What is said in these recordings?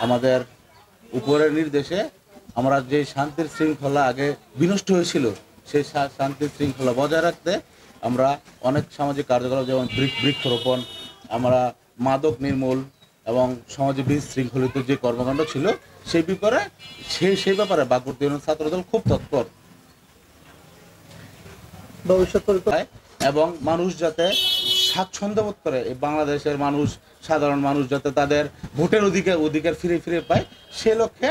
আমাদের উপরের নির্দেশে আমরা যে শান্তির শৃঙ্খলা আগে বিনষ্ট হয়েছিল সেই শান্তির শৃঙ্খলা বজায় রাখতে আমরা অনেক সামাজিক কার্যকলাপ যেমন বৃক্ষরোপণ, আমরা মাদক নির্মূল এবং সমাজে বিশৃঙ্খলিত যে কর্মকাণ্ড ছিল সেই ব্যাপারে বাঁকুড়া ইউনিয়ন ছাত্রদল খুব তৎপর। ভবিষ্যৎ পরিকল্পনা এবং মানুষ যাতে স্বাচ্ছন্দ্য বোধ করে, এই বাংলাদেশের মানুষ, সাধারণ মানুষ যাতে তাদের ভোটের অধিকার ফিরে ফিরে পায়, সে লক্ষ্যে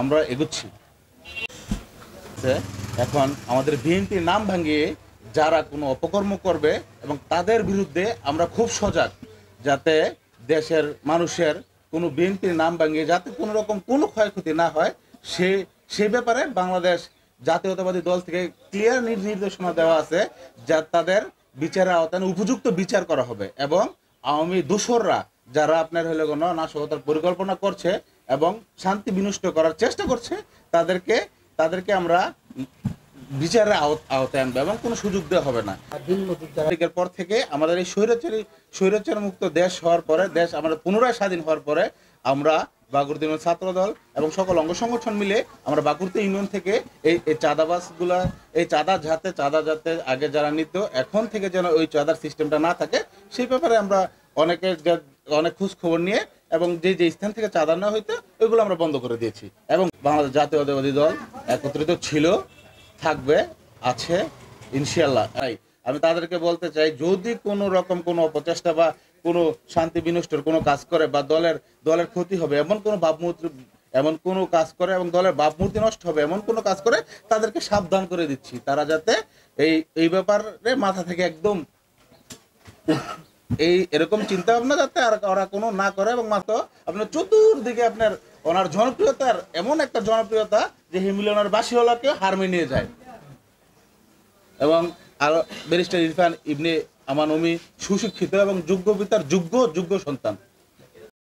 আমরা এগোচ্ছি। এখন আমাদের বিএনপির নাম ভাঙিয়ে যারা কোনো অপকর্ম করবে এবং তাদের বিরুদ্ধে আমরা খুব সজাগ, যাতে দেশের মানুষের কোনো বিএনপির নাম ভাঙিয়ে যাতে কোনো রকম কোনো ক্ষয়ক্ষতি না হয়, সে ব্যাপারে বাংলাদেশ জাতীয়তাবাদী দল থেকে ক্লিয়ার নির্দেশনা দেওয়া আছে, যা তাদের বিচারের আওতায় উপযুক্ত বিচার করা হবে। এবং আওয়ামী দোসররা যারা আপনার হলে কোনো নাশকতার পরিকল্পনা করছে এবং শান্তি বিনষ্ট করার চেষ্টা করছে, তাদেরকে আমরা বিচারের আওতায় আনবে এবং কোনো সুযোগ দেওয়া হবে না। দিনমজুর পর থেকে আমাদের এই স্বৈরাচার মুক্ত দেশ হওয়ার পরে, দেশ আমাদের পুনরায় স্বাধীন হওয়ার পরে, আমরা বাঁকুড়া ইউনিয়ন ছাত্রদল এবং সকল অঙ্গ সংগঠন মিলে আমরা বাঁকুড়া ইউনিয়ন থেকে এই চাঁদাবাজগুলা, এই চাঁদা যাতে আগে যারা নিত, এখন থেকে যেন ওই চাঁদার সিস্টেমটা না থাকে, সেই ব্যাপারে আমরা অনেক খোঁজ খবর নিয়ে এবং যে স্থান থেকে চাঁদা নেওয়া হইতো ওইগুলো আমরা বন্ধ করে দিয়েছি। এবং বাংলাদেশ জাতীয়তাবাদী দল একত্রিত ছিল, থাকবে, আছে ইনশাআল্লাহ। আমি তাদেরকে বলতে চাই, যদি কোনো রকম কোনো অপচেষ্টা বা কোনো শান্তি বিনষ্টের কোনো কাজ করে বা দলের ক্ষতি হবে এমন কোনো কাজ করে এবং দলের ভাবমূর্তি নষ্ট হবে এমন কোনো কাজ করে, তাদেরকে সাবধান করে দিচ্ছি, তারা যাতে এই ব্যাপারে মাথা থেকে একদম এরকম চিন্তা ভাবনা যাতে আর ওরা কোনো না করে। এবং মাত্র আপনার চতুর্দিকে আপনার ওনার জনপ্রিয়তার এমন একটা জনপ্রিয়তা যে হিমিলনের বাসীওয়ালাকে হারমে নিয়ে যায়। এবং আর ব্যারিস্টার ইরফান ইবনে আমান অমি সুশিক্ষিত এবং যোগ্য পিতার যোগ্য সন্তান।